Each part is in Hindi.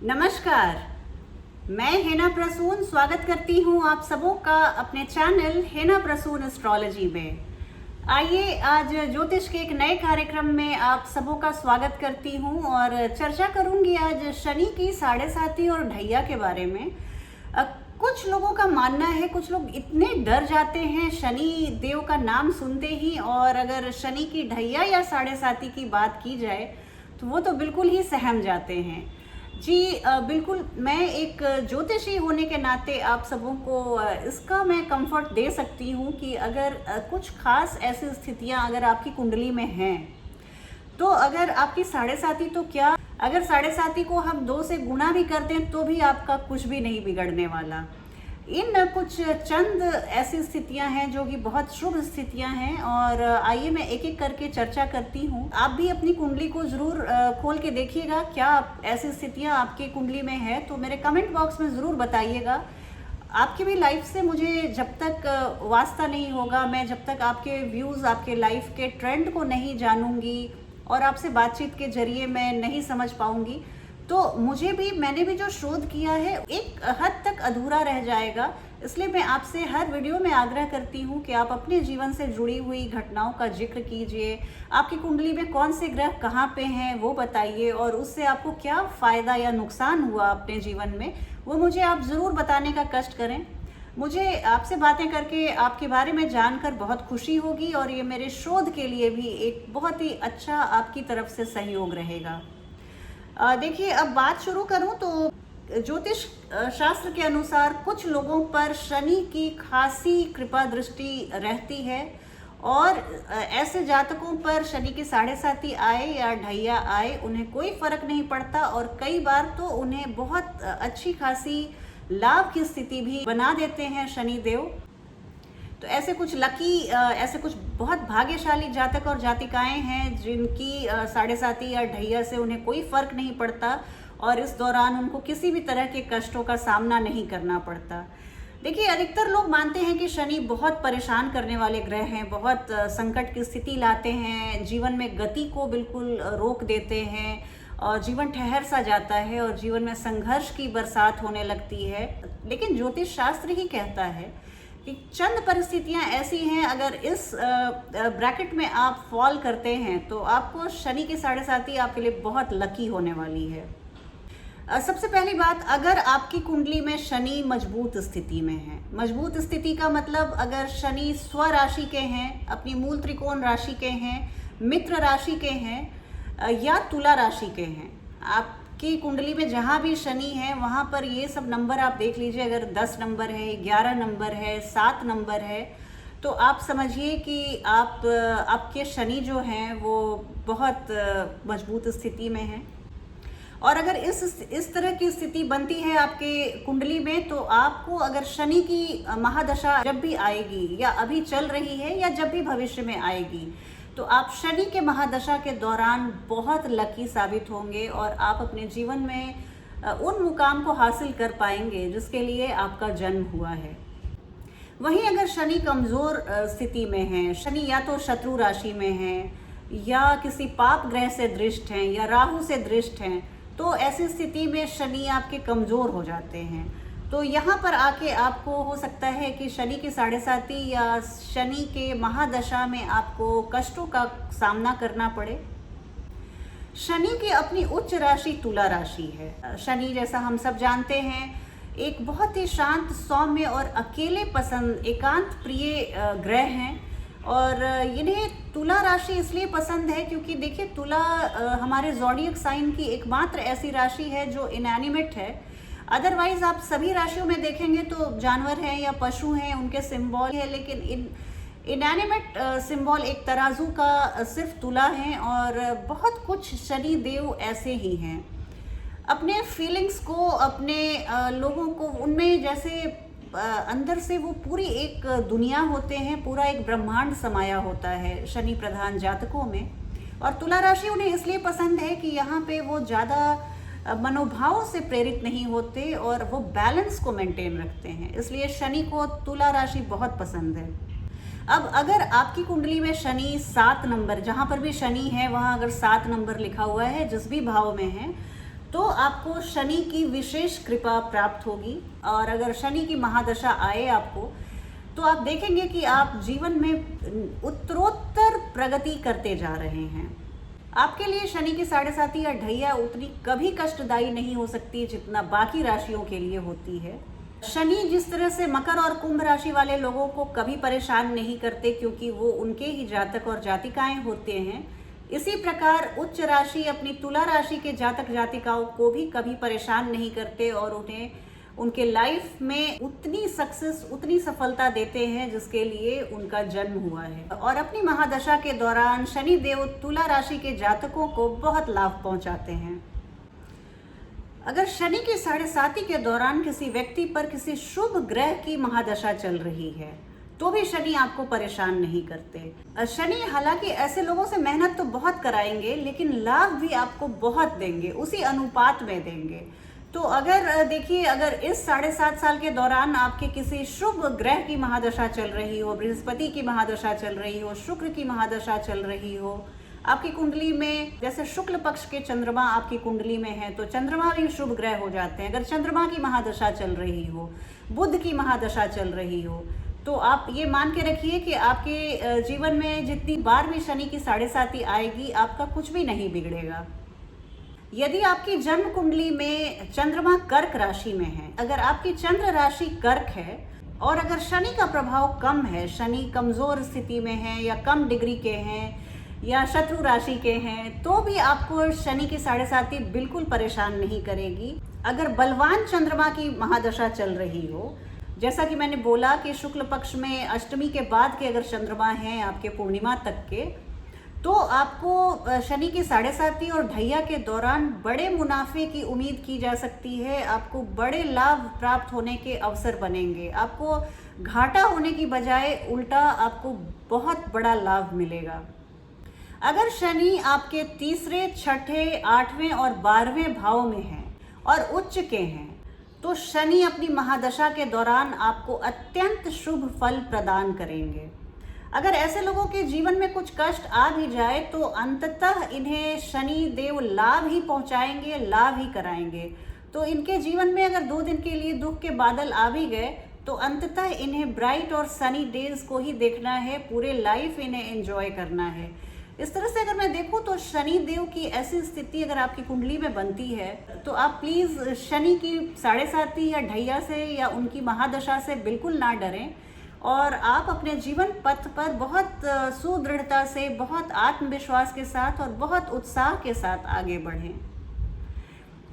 नमस्कार। मैं हेना प्रसून स्वागत करती हूँ आप सबों का अपने चैनल हेना प्रसून एस्ट्रोलॉजी में। आइए आज ज्योतिष के एक नए कार्यक्रम में आप सबों का स्वागत करती हूँ और चर्चा करूँगी आज शनि की 7.5 और ढैया के बारे में। कुछ लोगों का मानना है, कुछ लोग इतने डर जाते हैं शनि देव का नाम सुनते ही, और अगर शनि की ढैया या 7.5 की बात की जाए तो वो तो बिल्कुल ही सहम जाते हैं। जी बिल्कुल, मैं एक ज्योतिषी होने के नाते आप सबों को इसका मैं कंफर्ट दे सकती हूँ कि अगर कुछ खास ऐसी स्थितियाँ अगर आपकी कुंडली में हैं, तो अगर आपकी 7.5 तो क्या, अगर 7.5 को हम 2 से गुणा भी कर दें तो भी आपका कुछ भी नहीं बिगड़ने वाला। इन कुछ चंद ऐसी स्थितियां हैं जो कि बहुत शुभ स्थितियां हैं, और आइए मैं एक एक करके चर्चा करती हूँ। आप भी अपनी कुंडली को ज़रूर खोल के देखिएगा, क्या ऐसी स्थितियां आपकी कुंडली में है तो मेरे कमेंट बॉक्स में ज़रूर बताइएगा। आपकी भी लाइफ से मुझे जब तक वास्ता नहीं होगा, मैं जब तक आपके व्यूज़, आपके लाइफ के ट्रेंड को नहीं जानूंगी और आपसे बातचीत के जरिए मैं नहीं समझ पाऊंगी, तो मैंने भी जो शोध किया है एक हद तक अधूरा रह जाएगा। इसलिए मैं आपसे हर वीडियो में आग्रह करती हूँ कि आप अपने जीवन से जुड़ी हुई घटनाओं का जिक्र कीजिए। आपकी कुंडली में कौन से ग्रह कहाँ पे हैं वो बताइए, और उससे आपको क्या फ़ायदा या नुकसान हुआ अपने जीवन में, वो मुझे आप ज़रूर बताने का कष्ट करें। मुझे आपसे बातें करके आपके बारे में जानकर बहुत खुशी होगी, और ये मेरे शोध के लिए भी एक बहुत ही अच्छा आपकी तरफ से सहयोग रहेगा। देखिए, अब बात शुरू करूं तो ज्योतिष शास्त्र के अनुसार कुछ लोगों पर शनि की खासी कृपा दृष्टि रहती है, और ऐसे जातकों पर शनि की 7.5 आए या ढैया आए उन्हें कोई फर्क नहीं पड़ता, और कई बार तो उन्हें बहुत अच्छी खासी लाभ की स्थिति भी बना देते हैं शनि देव। तो ऐसे कुछ ऐसे कुछ बहुत भाग्यशाली जातक और जातिकाएं हैं जिनकी 7.5 या ढैया से उन्हें कोई फर्क नहीं पड़ता, और इस दौरान उनको किसी भी तरह के कष्टों का सामना नहीं करना पड़ता। देखिए, अधिकतर लोग मानते हैं कि शनि बहुत परेशान करने वाले ग्रह हैं, बहुत संकट की स्थिति लाते हैं, जीवन में गति को बिल्कुल रोक देते हैं, और जीवन ठहर सा जाता है और जीवन में संघर्ष की बरसात होने लगती है। लेकिन ज्योतिष शास्त्र ही कहता है कि चंद परिस्थितियां ऐसी हैं, अगर इस ब्रैकेट में आप फॉल करते हैं तो आपको शनि की 7.5 आपके लिए बहुत लकी होने वाली है। सबसे पहली बात, अगर आपकी कुंडली में शनि मजबूत स्थिति में है, मजबूत स्थिति का मतलब अगर शनि स्व राशि के हैं, अपनी मूल त्रिकोण राशि के हैं, मित्र राशि के हैं या तुला राशि के हैं, आपकी कुंडली में जहाँ भी शनि है वहाँ पर ये सब नंबर आप देख लीजिए। अगर 10 नंबर है, 11 नंबर है, 7 नंबर है, तो आप समझिए कि आपके शनि जो हैं वो बहुत मजबूत स्थिति में हैं। और अगर इस तरह की स्थिति बनती है आपके कुंडली में, तो आपको अगर शनि की महादशा जब भी आएगी, या अभी चल रही है या जब भी भविष्य में आएगी, तो आप शनि के महादशा के दौरान बहुत लकी साबित होंगे, और आप अपने जीवन में उन मुकाम को हासिल कर पाएंगे जिसके लिए आपका जन्म हुआ है। वहीं अगर शनि कमज़ोर स्थिति में है, शनि या तो शत्रु राशि में है, या किसी पाप ग्रह से दृष्ट हैं, या राहु से दृष्ट हैं, तो ऐसी स्थिति में शनि आपके कमज़ोर हो जाते हैं। तो यहाँ पर आके आपको हो सकता है कि शनि की 7.5 या शनि के महादशा में आपको कष्टों का सामना करना पड़े। शनि की अपनी उच्च राशि तुला राशि है। शनि, जैसा हम सब जानते हैं, एक बहुत ही शांत, सौम्य और अकेले पसंद, एकांत प्रिय ग्रह हैं, और इन्हें तुला राशि इसलिए पसंद है क्योंकि देखिए, तुला हमारे ज़ोडिएक साइन की एकमात्र ऐसी राशि है जो इनएनिमेट है। अदरवाइज आप सभी राशियों में देखेंगे तो जानवर हैं या पशु हैं, उनके सिंबल है, लेकिन इनएनिमेट सिंबल एक तराजू का सिर्फ तुला है। और बहुत कुछ शनि देव ऐसे ही हैं, अपने फीलिंग्स को, अपने लोगों को, उनमें जैसे अंदर से वो पूरी एक दुनिया होते हैं, पूरा एक ब्रह्मांड समाया होता है शनि प्रधान जातकों में। और तुला राशि उन्हें इसलिए पसंद है कि यहाँ पे वो ज़्यादा मनोभाव से प्रेरित नहीं होते, और वो बैलेंस को मेंटेन रखते हैं, इसलिए शनि को तुला राशि बहुत पसंद है। अब अगर आपकी कुंडली में शनि 7 नंबर, जहाँ पर भी शनि है वहाँ अगर 7 नंबर लिखा हुआ है जिस भी भाव में है, तो आपको शनि की विशेष कृपा प्राप्त होगी। और अगर शनि की महादशा आए आपको, तो आप देखेंगे कि आप जीवन में उत्तरोत्तर प्रगति करते जा रहे हैं। आपके लिए शनि की 7.5 या ढैया उतनी कभी कष्टदायी नहीं हो सकती जितना बाकी राशियों के लिए होती है। शनि जिस तरह से मकर और कुंभ राशि वाले लोगों को कभी परेशान नहीं करते, क्योंकि वो उनके ही जातक और जातिकाएं होते हैं, इसी प्रकार उच्च राशि अपनी तुला राशि के जातक जातिकाओं को भी कभी परेशान नहीं करते और उन्हें उनके लाइफ में उतनी सक्सेस, उतनी सफलता देते हैं जिसके लिए उनका जन्म हुआ है। और अपनी महादशा के दौरान शनि देव तुला राशि के जातकों को बहुत लाभ पहुंचाते हैं। अगर शनि की 7.5 के दौरान किसी व्यक्ति पर किसी शुभ ग्रह की महादशा चल रही है, तो भी शनि आपको परेशान नहीं करते। शनि हालांकि ऐसे लोगों से मेहनत तो बहुत कराएंगे, लेकिन लाभ भी आपको बहुत देंगे, उसी अनुपात में देंगे। तो अगर देखिए, अगर इस 7.5 साल के दौरान आपके किसी शुभ ग्रह की महादशा चल रही हो, बृहस्पति की महादशा चल रही हो, शुक्र की महादशा चल रही हो, आपकी कुंडली में जैसे शुक्ल पक्ष के चंद्रमा आपकी कुंडली में है, तो चंद्रमा भी शुभ ग्रह हो जाते हैं। अगर चंद्रमा की महादशा चल रही हो, बुध की महादशा चल रही हो, तो आप ये मान के रखिए कि आपके जीवन में जितनी बार भी शनि की 7.5 आएगी, आपका कुछ भी नहीं बिगड़ेगा। यदि आपकी जन्म कुंडली में चंद्रमा कर्क राशि में है, अगर आपकी चंद्र राशि कर्क है और अगर शनि का प्रभाव कम है, शनि कमजोर स्थिति में है या कम डिग्री के हैं या शत्रु राशि के हैं, तो भी आपको शनि की 7.5 बिल्कुल परेशान नहीं करेगी। अगर बलवान चंद्रमा की महादशा चल रही हो, जैसा कि मैंने बोला कि शुक्ल पक्ष में अष्टमी के बाद के अगर चंद्रमा हैं आपके पूर्णिमा तक के, तो आपको शनि की 7.5 और ढैया के दौरान बड़े मुनाफे की उम्मीद की जा सकती है। आपको बड़े लाभ प्राप्त होने के अवसर बनेंगे। आपको घाटा होने की बजाय उल्टा आपको बहुत बड़ा लाभ मिलेगा। अगर शनि आपके तीसरे, छठे, 8वें और 12वें भाव में हैं और उच्च के हैं, तो शनि अपनी महादशा के दौरान आपको अत्यंत शुभ फल प्रदान करेंगे। अगर ऐसे लोगों के जीवन में कुछ कष्ट आ भी जाए, तो अंततः इन्हें शनि देव लाभ ही पहुंचाएंगे, लाभ ही कराएंगे। तो इनके जीवन में अगर 2 दिन के लिए दुख के बादल आ भी गए, तो अंततः इन्हें ब्राइट और सनी डेज को ही देखना है, पूरे लाइफ इन्हें एंजॉय करना है। इस तरह से अगर मैं देखूं तो शनि देव की ऐसी स्थिति अगर आपकी कुंडली में बनती है, तो आप प्लीज़ शनि की 7.5 या ढैया से या उनकी महादशा से बिल्कुल ना डरें और आप अपने जीवन पथ पर बहुत सुदृढ़ता से, बहुत आत्मविश्वास के साथ और बहुत उत्साह के साथ आगे बढ़ें।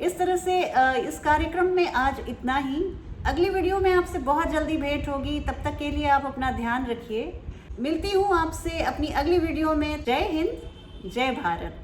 इस तरह से इस कार्यक्रम में आज इतना ही। अगली वीडियो में आपसे बहुत जल्दी भेंट होगी। तब तक के लिए आप अपना ध्यान रखिए। मिलती हूँ आपसे अपनी अगली वीडियो में। जय हिंद, जय भारत।